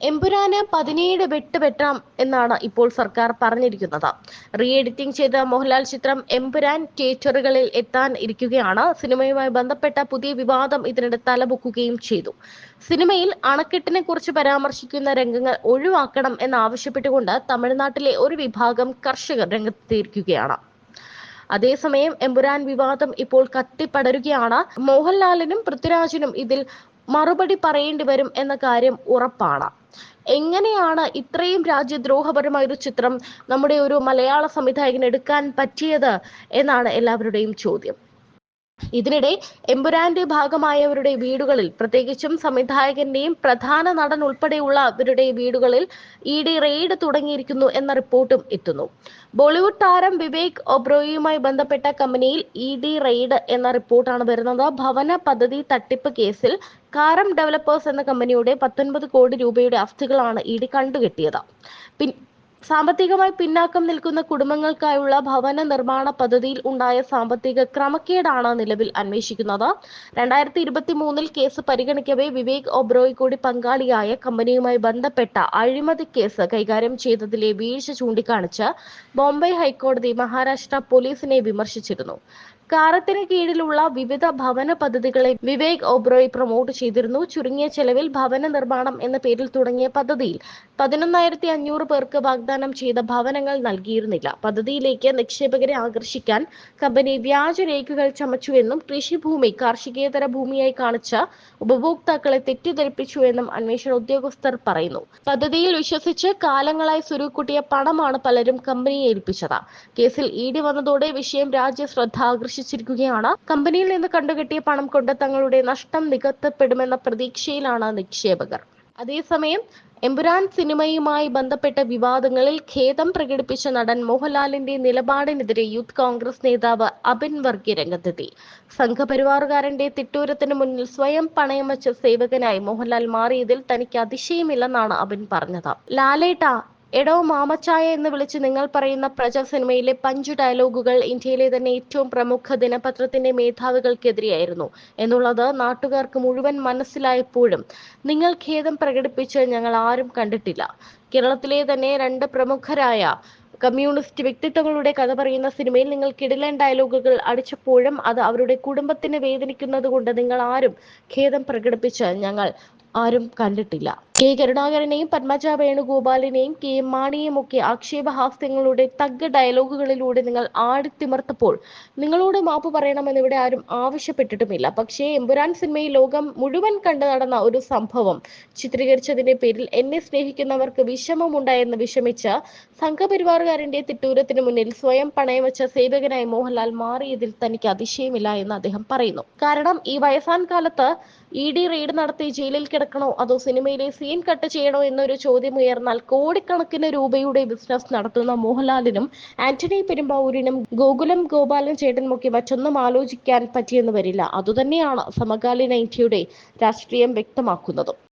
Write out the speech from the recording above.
എമ്പുരാന് 17 വെട്ട് വെട്ടാം എന്നാണ് ഇപ്പോൾ സർക്കാർ പറഞ്ഞിരിക്കുന്നത്. റീ എഡിറ്റിംഗ് ചെയ്ത മോഹൻലാൽ ചിത്രം എമ്പുരാൻ തിയേറ്ററുകളിൽ എത്താൻ ഇരിക്കുകയാണ്. സിനിമയുമായി ബന്ധപ്പെട്ട പുതിയ വിവാദം ഇതിനിടെ തലപൊക്കുകയും ചെയ്തു. സിനിമയിൽ അണക്കെട്ടിനെ കുറിച്ച് പരാമർശിക്കുന്ന രംഗങ്ങൾ ഒഴിവാക്കണം എന്നാവശ്യപ്പെട്ടുകൊണ്ട് തമിഴ്നാട്ടിലെ ഒരു വിഭാഗം കർഷകർ രംഗത്തെത്തിയിരിക്കുകയാണ്. അതേസമയം എമ്പുരാൻ വിവാദം ഇപ്പോൾ കത്തിപ്പടരുകയാണ്. മോഹൻലാലിനും പൃഥ്വിരാജിനും ഇതിൽ മറുപടി പറയേണ്ടി വരും എന്ന കാര്യം ഉറപ്പാണ്. എങ്ങനെയാണ് ഇത്രയും രാജ്യദ്രോഹപരമായ ഒരു ചിത്രം നമ്മുടെ ഒരു മലയാള സംവിധായകന് എടുക്കാൻ പറ്റിയത് എന്നാണ് എല്ലാവരുടെയും ചോദ്യം. ഇതിനിടെ എമ്പുരാന്റെ ഭാഗമായവരുടെ വീടുകളിൽ, പ്രത്യേകിച്ചും സംവിധായകന്റെയും പ്രധാന നടൻ ഉൾപ്പെടെയുള്ളവരുടെ വീടുകളിൽ ED റെയ്ഡ് തുടങ്ങിയിരിക്കുന്നു എന്ന റിപ്പോർട്ടും എത്തുന്നു. ബോളിവുഡ് താരം വിവേക് ഒബ്രോയിയുമായി ബന്ധപ്പെട്ട കമ്പനിയിൽ ED റെയ്ഡ് എന്ന റിപ്പോർട്ടാണ് വരുന്നത്. ഭവന പദ്ധതി തട്ടിപ്പ് കേസിൽ കാരം ഡെവലപ്പേഴ്സ് എന്ന കമ്പനിയുടെ 19 കോടി രൂപയുടെ ആസ്തികളാണ് ED കണ്ടുകെട്ടിയത്. സാമ്പത്തികമായി പിന്നാക്കം നിൽക്കുന്ന കുടുംബങ്ങൾക്കായുള്ള ഭവന നിർമ്മാണ പദ്ധതിയിൽ ഉണ്ടായ സാമ്പത്തിക ക്രമക്കേടാണ് നിലവിൽ അന്വേഷിക്കുന്നത്. 2023 കേസ് പരിഗണിക്കവേ വിവേക് ഒബ്രോയ് കൂടി പങ്കാളിയായ കമ്പനിയുമായി ബന്ധപ്പെട്ട അഴിമതി കേസ് കൈകാര്യം ചെയ്തതിലെ വീഴ്ച ചൂണ്ടിക്കാണിച്ച് ബോംബെ ഹൈക്കോടതി മഹാരാഷ്ട്ര പോലീസിനെ വിമർശിച്ചിരുന്നു. കാരത്തിന് കീഴിലുള്ള വിവിധ ഭവന പദ്ധതികളെ വിവേക് ഒബ്രോയ് പ്രൊമോട്ട് ചെയ്തിരുന്നു. ചുരുങ്ങിയ ചെലവിൽ ഭവന നിർമ്മാണം എന്ന പേരിൽ തുടങ്ങിയ പദ്ധതിയിൽ 11,500 പേർക്ക് വാഗ്ദാനം ചെയ്ത ഭവനങ്ങൾ നൽകിയിരുന്നില്ല. പദ്ധതിയിലേക്ക് നിക്ഷേപകരെ ആകർഷിക്കാൻ കമ്പനി വ്യാജരേഖകൾ ചമച്ചുവെന്നും കൃഷിഭൂമി കാർഷികേതര ഭൂമിയായി കാണിച്ച ഉപഭോക്താക്കളെ തെറ്റിദ്ധരിപ്പിച്ചുവെന്നും അന്വേഷണ ഉദ്യോഗസ്ഥർ പറയുന്നു. പദ്ധതിയിൽ വിശ്വസിച്ച് കാലങ്ങളായി സ്വരുക്കൂട്ടിയ പണമാണ് പലരും കമ്പനിയെ ഏൽപ്പിച്ചത്. കേസിൽ ED വന്നതോടെ വിഷയം രാജ്യശ്രദ്ധ ആകർഷിച്ചിരിക്കുകയാണ്. കമ്പനിയിൽ നിന്ന് കണ്ടുകെട്ടിയ പണം കൊണ്ട് തങ്ങളുടെ നഷ്ടം നികത്തപ്പെടുമെന്ന പ്രതീക്ഷയിലാണ് നിക്ഷേപകർ. അതേസമയം എമ്പുരാൻ സിനിമയുമായി ബന്ധപ്പെട്ട വിവാദങ്ങളിൽ ഖേദം പ്രകടിപ്പിച്ച നടൻ മോഹൻലാലിന്റെ നിലപാടിനെതിരെ യൂത്ത് കോൺഗ്രസ് നേതാവ് അബിൻ വർഗി രംഗത്തെത്തി. സംഘപരിവാറുകാരന്റെ തിട്ടൂരത്തിന് മുന്നിൽ സ്വയം പണയം വെച്ച സേവകനായി മോഹൻലാൽ മാറിയതിൽ തനിക്ക് അതിശയമില്ലെന്നാണ് അബിൻ പറഞ്ഞത്. ലാലേട്ടാ, എടോ മാമച്ചായ എന്ന് വിളിച്ച് നിങ്ങൾ പറയുന്ന പ്രജ സിനിമയിലെ പഞ്ച് ഡയലോഗുകൾ ഇന്ത്യയിലെ തന്നെ ഏറ്റവും പ്രമുഖ ദിനപത്രത്തിന്റെ മേധാവികൾക്കെതിരെയായിരുന്നു എന്നുള്ളത് നാട്ടുകാർക്ക് മുഴുവൻ മനസ്സിലായപ്പോഴും നിങ്ങൾ ഖേദം പ്രകടിപ്പിച്ച് ഞങ്ങൾ ആരും കണ്ടിട്ടില്ല. കേരളത്തിലെ തന്നെ 2 പ്രമുഖരായ കമ്മ്യൂണിസ്റ്റ് വ്യക്തിത്വങ്ങളുടെ കഥ പറയുന്ന സിനിമയിൽ നിങ്ങൾ കിടിലൻ ഡയലോഗുകൾ അടിച്ചപ്പോഴും അത് അവരുടെ കുടുംബത്തിന് വേദനിക്കുന്നത് കൊണ്ട് നിങ്ങൾ ആരും ഖേദം പ്രകടിപ്പിച്ച് ഞങ്ങൾ ആരും കണ്ടിട്ടില്ല. K. കരുണാകരനെയും പത്മജ വേണുഗോപാലിനെയും KM മാണിയെയും ഒക്കെ ആക്ഷേപഹാസ്യങ്ങളുടെ തഗ് ഡയലോഗുകളിലൂടെ നിങ്ങൾ ആടിത്തിമർത്തപ്പോൾ നിങ്ങളോട് മാപ്പ് പറയണമെന്ന് ഇവിടെ ആരും ആവശ്യപ്പെട്ടിട്ടുമില്ല. പക്ഷേ എമ്പുരാൻ സിനിമയിൽ ലോകം മുഴുവൻ കണ്ടു നടന്ന ഒരു സംഭവം ചിത്രീകരിച്ചതിന്റെ പേരിൽ എന്നെ സ്നേഹിക്കുന്നവർക്ക് വിഷമമുണ്ടായെന്ന് വിഷമിച്ച് സംഘപരിവാറുകാരന്റെ തിട്ടൂരത്തിന് മുന്നിൽ സ്വയം പണയം വെച്ച സേവകനായി മോഹൻലാൽ മാറിയതിൽ തനിക്ക് അതിശയമില്ല എന്ന് അദ്ദേഹം പറയുന്നു. കാരണം ഈ വയസ്സാൻ കാലത്ത് ED റെയ്ഡ് നടത്തി ജയിലിൽ കിടക്കണോ അതോ സിനിമയിലെ സീൻ കട്ട് ചെയ്യണോ എന്നൊരു ചോദ്യം ഉയർന്നാൽ കോടിക്കണക്കിന് രൂപയുടെ ബിസിനസ് നടത്തുന്ന മോഹൻലാലിനും ആന്റണി പെരുമ്പാവൂരിനും ഗോകുലം ഗോപാലൻ ചേട്ടനുമൊക്കെ മറ്റൊന്നും ആലോചിക്കാൻ പറ്റിയെന്ന് വരില്ല. അതുതന്നെയാണ് സമകാലീന ഇന്ത്യയുടെ രാഷ്ട്രീയം വ്യക്തമാക്കുന്നതും.